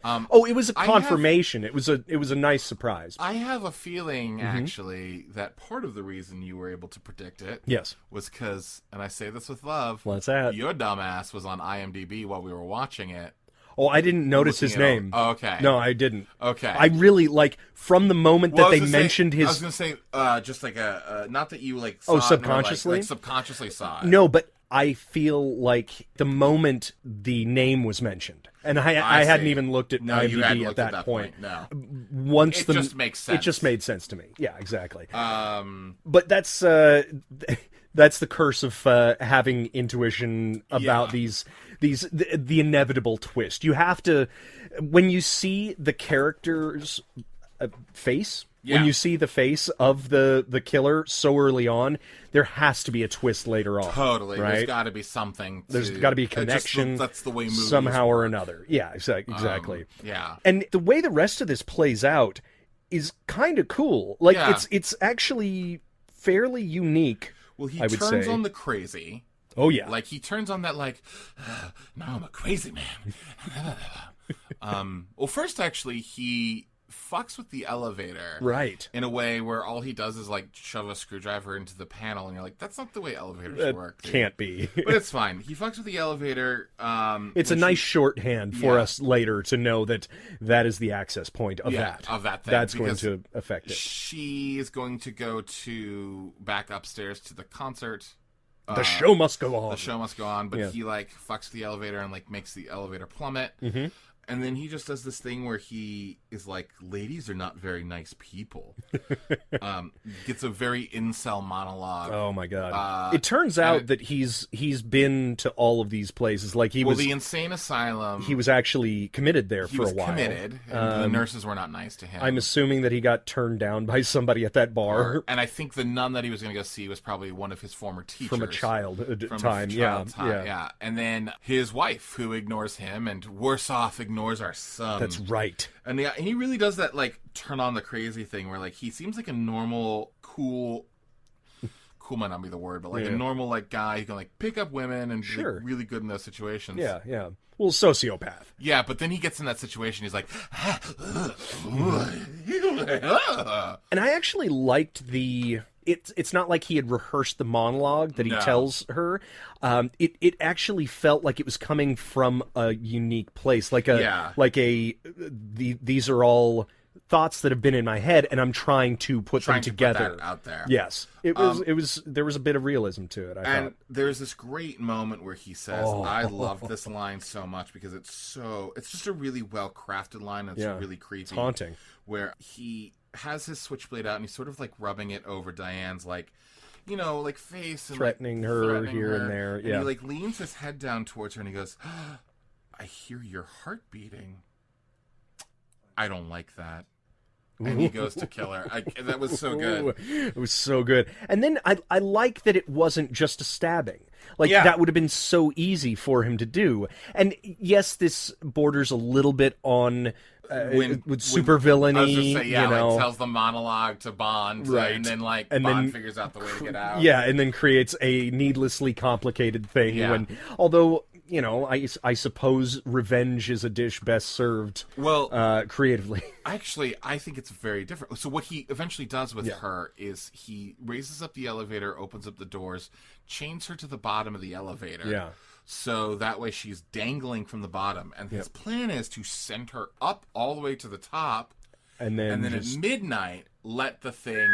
it was a confirmation. It was a nice surprise. I have a feeling actually that part of the reason you were able to predict it, Yes. was because, and I say this with love, What's that? your dumbass was on IMDb while we were watching it. Oh, I didn't notice his looking it name. over. Oh, okay. No, I didn't. Okay. I really from the moment Well, that I they was gonna mentioned say, his. I was going to say, just like not that you like. Saw subconsciously? It, like subconsciously saw it. No, but I feel like the moment the name was mentioned, and I hadn't see. even looked at No, you hadn't IMDb looked at at that that point. No. Once It just makes sense. It just made sense to me. Yeah, exactly. But that's the curse of having intuition about the inevitable twist. You have to, when you see the character's face, when you see the face of the killer so early on, there has to be a twist later on. Totally. Right? There's got to be something. There's got to be a connection. That's the way movies somehow or work. another. Yeah, exactly. Yeah. And the way the rest of this plays out is kind of cool. Like Yeah. it's actually fairly unique. Well, he I would turns say. on the crazy. Oh yeah. Like, he turns on that, like, now I'm a crazy man. Well, first, actually, he fucks with the elevator. Right. In a way where all he does is, like, shove a screwdriver into the panel, and you're like, that's not the way elevators work. Dude. Can't be. But it's fine. He fucks with the elevator. It's a nice shorthand for us later to know that is the access point of that. Of that thing. That's going to affect it. She is going to go back upstairs to the concert. The show must go on. The show must go on, but he like fucks the elevator and like makes the elevator plummet. Mm-hmm. And then he just does this thing where he is like, ladies are not very nice people. Gets a very incel monologue. Oh my god! It turns out that he's been to all of these places. Like he was the insane asylum. He was actually committed there for a while. Committed. And the nurses were not nice to him. I'm assuming that he got turned down by somebody at that bar. And I think the nun that he was going to go see was probably one of his former teachers from a child time. Yeah. And then his wife, who ignores him, and worse off, ignores our son. That's right. And he really does that, like, turn on the crazy thing where, like, he seems like a normal, cool might not be the word, but, like, a normal, like, guy who can, like, pick up women and be like, really good in those situations. Yeah. Well, sociopath. Yeah, but then he gets in that situation, he's like... And I actually liked the... It's not like he had rehearsed the monologue that he tells her. It actually felt like it was coming from a unique place, these are all thoughts that have been in my head, and I'm trying to put them together. Put that out there. Yes, it was. There was a bit of realism to it. I thought. There's this great moment where he says, "I love this line so much because it's just a really well crafted line. And it's really creepy, it's haunting." Where he has his switchblade out and he's sort of like rubbing it over Diane's like face and threatening her here and there. And he like leans his head down towards her and he goes, "I hear your heart beating. I don't like that." And he goes to kill her. That was so good. It was so good. And then I like that it wasn't just a stabbing. Like, that would have been so easy for him to do. And yes, this borders a little bit on with supervillainy. I was just say, you know, like tells the monologue to Bond, right? And then Bond figures out the way to get out. Yeah, and then creates a needlessly complicated thing. Although you know, I suppose revenge is a dish best served creatively. Actually, I think it's very different. So what he eventually does with her is he raises up the elevator, opens up the doors, chains her to the bottom of the elevator. Yeah. So that way she's dangling from the bottom. And his plan is to send her up all the way to the top. And then at midnight, let the thing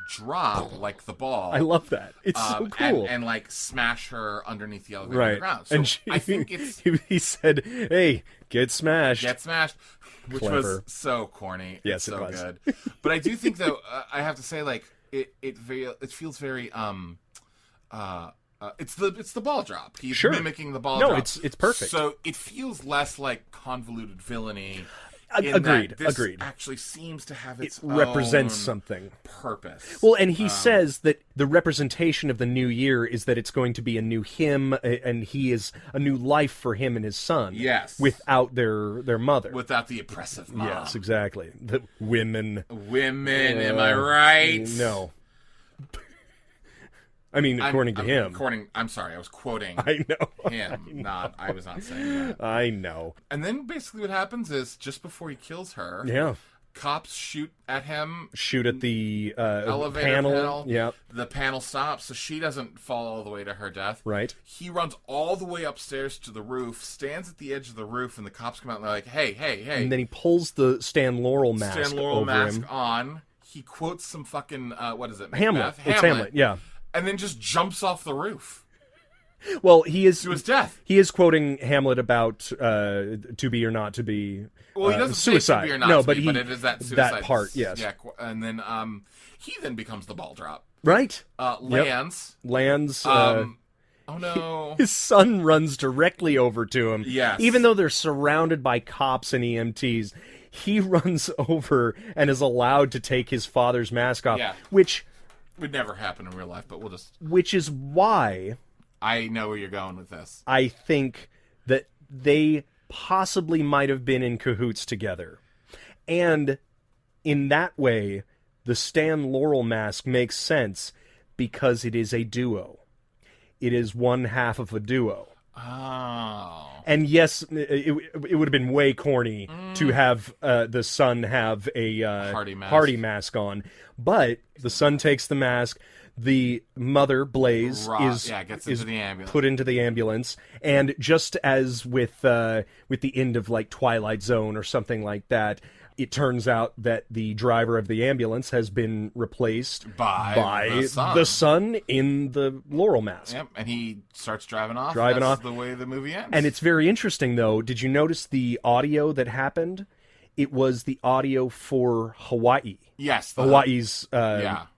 drop like the ball. I love that. It's so cool. And like smash her underneath the elevator right. on the ground. So I think it's... He said, hey, get smashed. Get smashed. Which Clever. Was so corny. Yes, so it was. Good. But I do think, though, I have to say, like, it feels very... it's the ball drop. He's mimicking the ball drop. No, it's perfect. So it feels less like convoluted villainy. Agreed. This agreed. Actually seems to have its represents own something. Purpose. Well, and he says that the representation of the new year is that it's going to be a new him, and he is a new life for him and his son. Yes. Without their mother. Without the oppressive mom. Yes, exactly. The women. Am I right? No. I mean, according to him. I'm sorry, I was quoting I know. him. I was not saying that. I know. And then basically what happens is, just before he kills her, cops shoot at him. Shoot at the elevator panel. Yeah. The panel stops, so she doesn't fall all the way to her death. Right. He runs all the way upstairs to the roof, stands at the edge of the roof, and the cops come out and they're like, hey. And then he pulls the Stan Laurel mask over him. On. He quotes some fucking, what is it? Hamlet. It's Hamlet, yeah. And then just jumps off the roof. Well, he is... To his death. He is quoting Hamlet about to be or not to be Well, he doesn't suicide. Say to be or not no, to but be, but it is that suicide. That part, yes. Yeah, and then he then becomes the ball drop. Right. Lands. Oh, no. His son runs directly over to him. Yes. Even though they're surrounded by cops and EMTs, he runs over and is allowed to take his father's mask off. Yeah. Which... would never happen in real life, but we'll just... Which is why... I know where you're going with this. I think that they possibly might have been in cahoots together. And in that way, the Stan Laurel mask makes sense because it is a duo. It is one half of a duo. Oh. And yes, it would have been way corny to have the son have a Hardy mask on. But the son takes the mask. The mother, Blaze, gets into the ambulance. Put into the ambulance. And just as with the end of like Twilight Zone or something like that, it turns out that the driver of the ambulance has been replaced by the son in the Laurel mask. Yep, and he starts driving off. That's the way the movie ends. And it's very interesting, though. Did you notice the audio that happened? It was the audio for Hawaii. Yes. Hawaii's,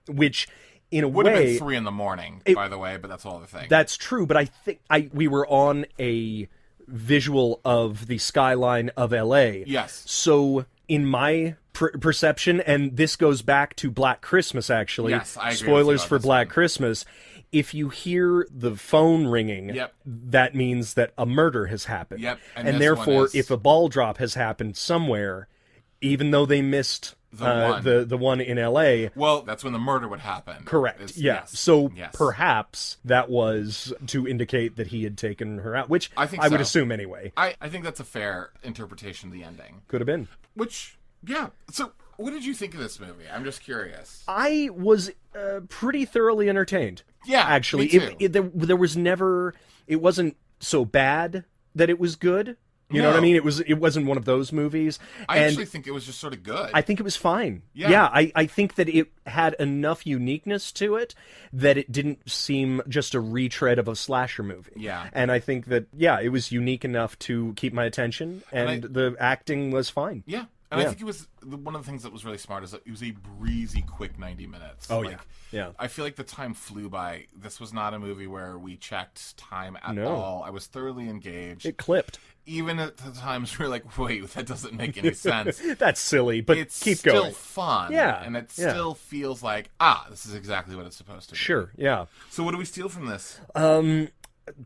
which in a would way... have been 3 a.m, by the way, but that's all the thing. That's true, but I think we were on a visual of the skyline of L.A. Yes. So... in my perception, and this goes back to Black Christmas, actually. Yes, I agree. Spoilers for Black Christmas. If you hear the phone ringing, that means that a murder has happened. Yep. And therefore, if a ball drop has happened somewhere, even though they missed the one in L.A. Well, that's when the murder would happen. Correct. So perhaps that was to indicate that he had taken her out, which I would assume anyway. I think that's a fair interpretation of the ending. Could have been. Which, So, what did you think of this movie? I'm just curious. I was pretty thoroughly entertained. Yeah, actually, me too. There was never. It wasn't so bad that it was good. You know what I mean? It wasn't one of those movies. I actually think it was just sort of good. I think it was fine. Yeah. I think that it had enough uniqueness to it that it didn't seem just a retread of a slasher movie. Yeah. And I think that, it was unique enough to keep my attention, and the acting was fine. Yeah. And I think it was one of the things that was really smart is that it was a breezy, quick 90 minutes. Oh, yeah. I feel like the time flew by. This was not a movie where we checked time at all. I was thoroughly engaged. It clipped. Even at the times we were like, wait, that doesn't make any sense. That's silly, but it's keep going. It's still fun. Yeah. And it still feels like, this is exactly what it's supposed to be. Sure, yeah. So what do we steal from this?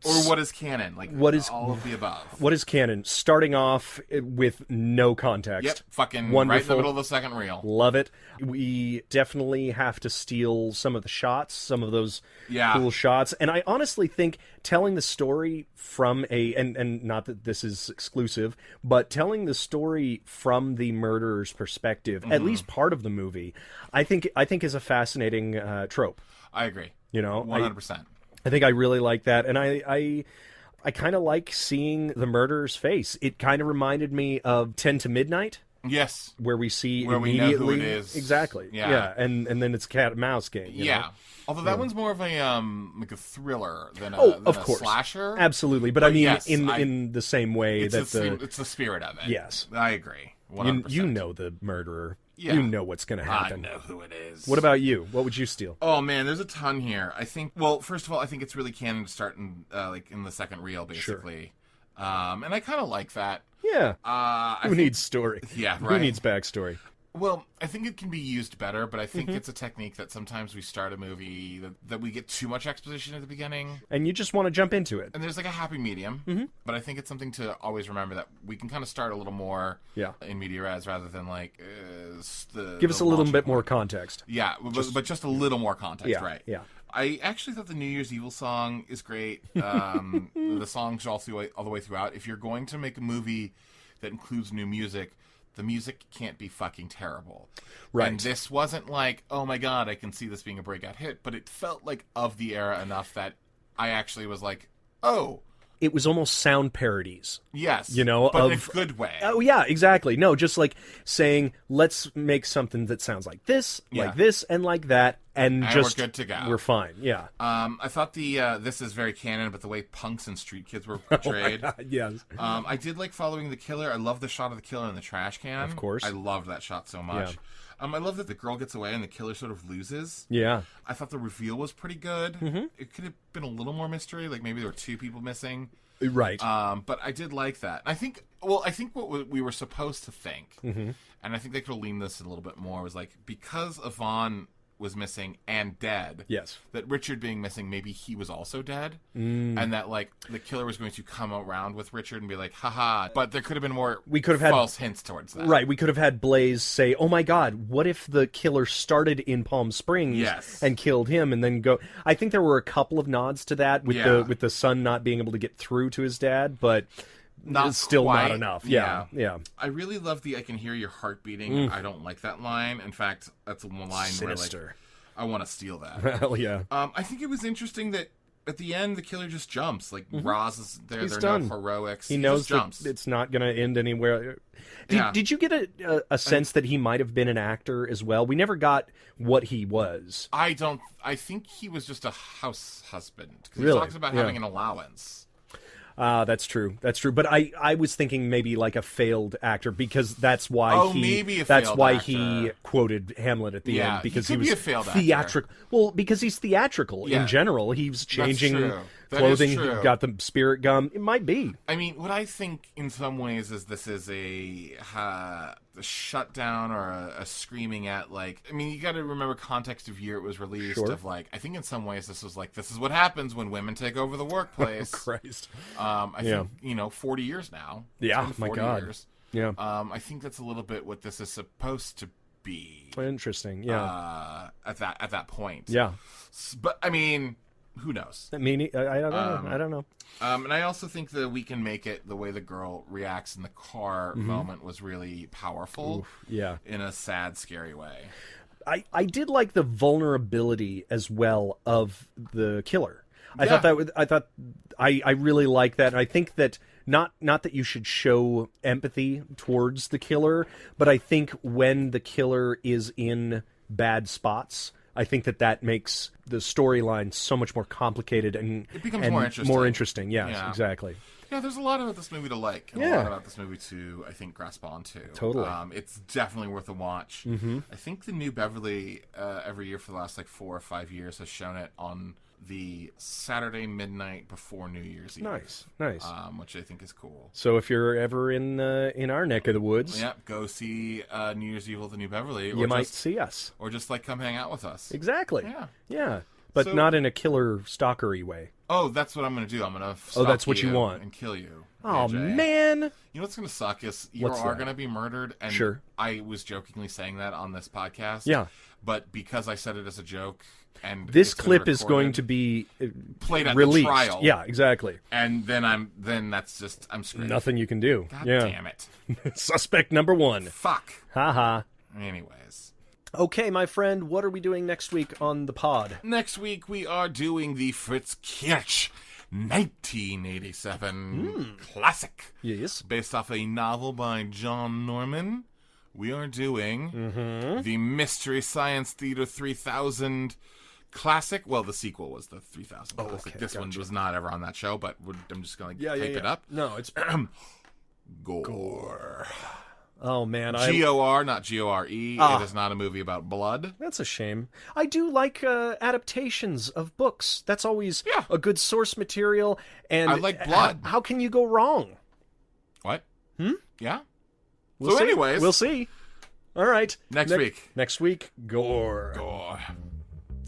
Or what is canon? Like, what is all of the above? What is canon? Starting off with no context. Yep, fucking Wonderful. right in the middle of the second reel. Love it. We definitely have to steal some of the shots, some of those cool shots. And I honestly think telling the story from and not that this is exclusive, but telling the story from the murderer's perspective, at least part of the movie, I think is a fascinating trope. I agree. 100%. I think I really like that, and I kind of like seeing the murderer's face. It kind of reminded me of 10 to Midnight. Yes. Where we see where immediately. We know who it is. Exactly. Yeah. And then it's cat and mouse game. You know? Although that one's more of a like a thriller than a, of a course. slasher. Absolutely. But I mean, yes, in the same way it's that it's the spirit of it. Yes. I agree. 100%. You know the murderer. Yeah. You know what's going to happen. I know who it is. What about you? What would you steal? Oh man, there's a ton here. I think. Well, first of all, I think it's really canon to start in in the second reel, basically. Sure. And I kind of like that. Yeah. Who needs story? Yeah. Right. Who needs backstory? Well, I think it can be used better, but I think it's a technique that sometimes we start a movie that we get too much exposition at the beginning. And you just want to jump into it. And there's like a happy medium, but I think it's something to always remember that we can kind of start a little more in media res rather than like give us a little bit more context. Yeah, but just a little more context, right? Yeah. I actually thought the New Year's Evil song is great. The songs all the way throughout. If you're going to make a movie that includes new music, the music can't be fucking terrible. Right. And this wasn't like, oh my god, I can see this being a breakout hit, but it felt like of the era enough that I actually was like, oh. It was almost sound parodies. Yes. But in a good way. Oh, yeah, exactly. No, just like saying, let's make something that sounds like this, and like that, and just we're good to go. We're fine, yeah. I thought this is very canon, but the way punks and street kids were portrayed. Oh my God, yes. I did like following the killer. I love the shot of the killer in the trash can. Of course. I loved that shot so much. Yeah. I love that the girl gets away and the killer sort of loses. Yeah. I thought the reveal was pretty good. It could have been a little more mystery, like maybe there were two people missing. Right. But I did like that. I think what we were supposed to think, and I think they could have leaned this a little bit more, was like, because Yvonne was missing and dead, yes, that Richard being missing, maybe he was also dead, and that like the killer was going to come around with Richard and be like, haha. But there could have been more false hints towards that. Right, we could have had Blaze say, oh my god, what if the killer started in Palm Springs and killed him and then go... I think there were a couple of nods to that with the son not being able to get through to his dad, but... Still not enough. Yeah. I really love the "I can hear your heart beating." I don't like that line. In fact, that's one line Sinister. where like, I want to steal that. Hell yeah. I think it was interesting that at the end the killer just jumps. Like Roz is there. He's there are done. no heroics. He knows just jumps. It's not going to end anywhere. Did you get a sense that he might have been an actor as well? We never got what he was. I think he was just a house husband because really? He talks about having an allowance. That's true. But I was thinking maybe like a failed actor because that's why he quoted Hamlet at the end because he was a failed theatrical. Actor. Well, because he's theatrical in general. He's changing clothing. He got the spirit gum. It might be. I mean, what I think in some ways is this is a shutdown or a screaming at, like, I mean, you got to remember context of year it was released. Sure. Of like, I think in some ways this was like, this is what happens when women take over the workplace. Oh, Christ. I think 40 years now. Yeah, it's been 40 my God. Years. Yeah. I think that's a little bit what this is supposed to be. Interesting. Yeah. At that point. Yeah. But I mean, who knows? I don't know. I don't know. And I also think the "we can make it" the way the girl reacts in the car moment was really powerful. Oof, yeah. In a sad, scary way. I did like the vulnerability as well of the killer. I really like that. And I think that not that you should show empathy towards the killer, but I think when the killer is in bad spots, I think that makes the storyline so much more complicated and it becomes more interesting. Yes, exactly. Yeah, there's a lot about this movie to like, and a lot about this movie to, I think, grasp onto. Totally. It's definitely worth a watch. I think the New Beverly every year for the last 4 or 5 years has shown it on the Saturday midnight before New Year's Eve. Nice. Which I think is cool. So if you're ever in our neck of the woods, go see New Year's Eve at the New Beverly. You might see us, or just come hang out with us. Exactly. Yeah. But not in a killer stalkery way. Oh, that's what I'm going to do. I'm going to Oh, that's what you want. And kill you. Oh, AJ. man. You know what's going to suck is you What's are that? going to be murdered. And Sure. I was jokingly saying that on this podcast. Yeah. But because I said it as a joke, and This it's been clip is going recorded, to be played at released. the trial. Yeah, exactly. And then that's just, I'm screwed. Nothing you can do. God yeah. damn it. Suspect number 1. Fuck. Haha. Anyways. Okay, my friend, what are we doing next week on the pod? Next week we are doing the Fritz Kirch 1987 classic. Yes. Based off a novel by John Norman. We are doing the Mystery Science Theater 3000 classic. Well, the sequel was the 3000 classic. okay, This one was not ever on that show, but I'm just going to hype it up. No, it's Gore. Oh man, G-O-R, not G-O-R-E. It is not a movie about blood. That's a shame. I do like adaptations of books. That's always a good source material. And I like blood. How can you go wrong? What? Yeah? We'll see. Anyways. We'll see. All right. Next week. Next week, Gore. Gore.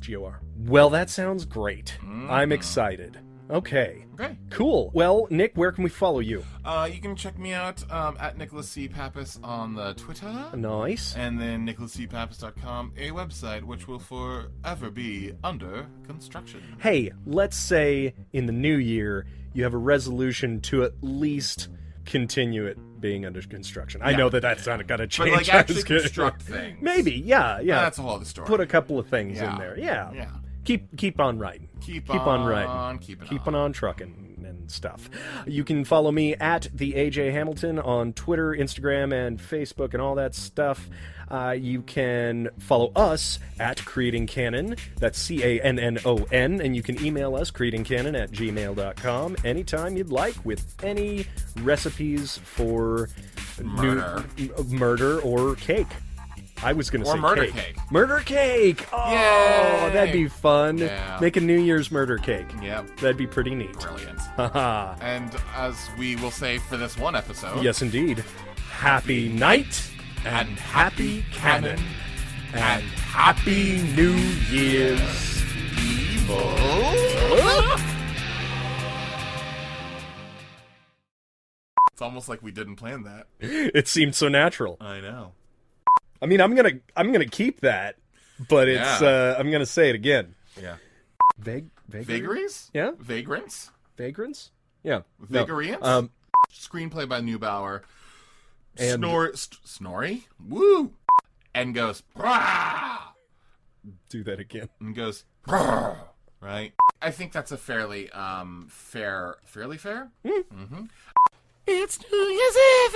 G-O-R. Well, that sounds great. I'm excited. Okay. Okay. Cool. Well, Nick, where can we follow you? You can check me out at Nicholas C. Pappas on the Twitter. Nice. And then nicholascpappas.com, a website which will forever be under construction. Hey, let's say in the new year you have a resolution to at least continue it being under construction. I know that's not going to change. But, like, actually construct things. Maybe, yeah. That's a whole other story. Put a couple of things in Yeah. there. Yeah. Yeah. Keep on writing. Keep on on writing. keeping on trucking and stuff. You can follow me at the AJ Hamilton on Twitter, Instagram, and Facebook, and all that stuff. You can follow us at Creating Canon. That's CANNON, and you can email us creatingcanon@gmail.com anytime you'd like with any recipes for murder or cake. I was going to say murder cake. cake. Murder cake! Oh, Yay! that'd be fun. Yeah. Make a New Year's murder cake. Yep. That'd be pretty neat. Brilliant. Haha. And as we will say for this one episode, Yes, indeed. Happy night and happy canon and happy New Year's evil. It's almost like we didn't plan that. It seemed so natural. I know. I mean, I'm gonna keep that, but it's I'm gonna say it again. Yeah. Vagaries? Vagaries? Yeah. Vagrants? Vagrants? Yeah. Vigarians? No. Screenplay by Neubauer. And- Snorri? Woo! And goes, "Brah!" Do that again. And goes, "Brah!" Right? I think that's a fairly fairly fair? Mm-hmm. It's New Year's Eve!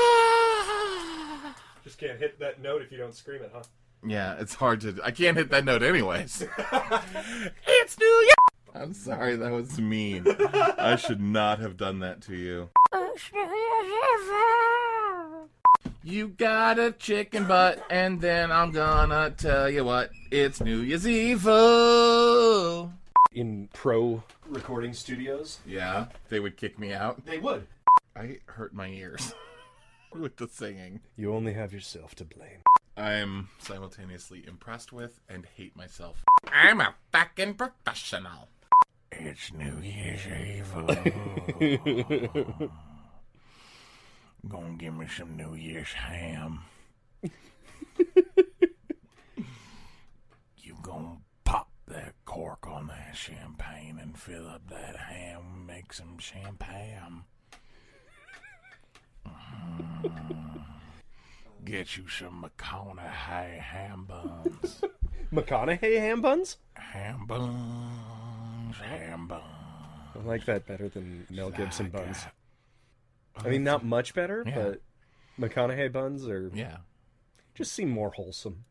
Just can't hit that note if you don't scream it, huh? Yeah, it's hard to... I can't hit that note anyways. It's New Year! I'm sorry, that was mean. I should not have done that to you. You got a chicken butt, and then I'm gonna tell you what. It's New Year's Eve! In pro recording studios? Yeah, they would kick me out. They would. I hurt my ears with the singing. You only have yourself to blame. I'm simultaneously impressed with and hate myself. I'm a fucking professional. It's New Year's Eve. Gonna give me some New Year's ham. You gonna pop that cork on that champagne and fill up that ham and make some champagne. Get you some McConaughey ham buns. McConaughey ham buns? Ham buns. I like that better than Mel Gibson buns. I mean, not much better, but McConaughey buns are Yeah. just seem more wholesome.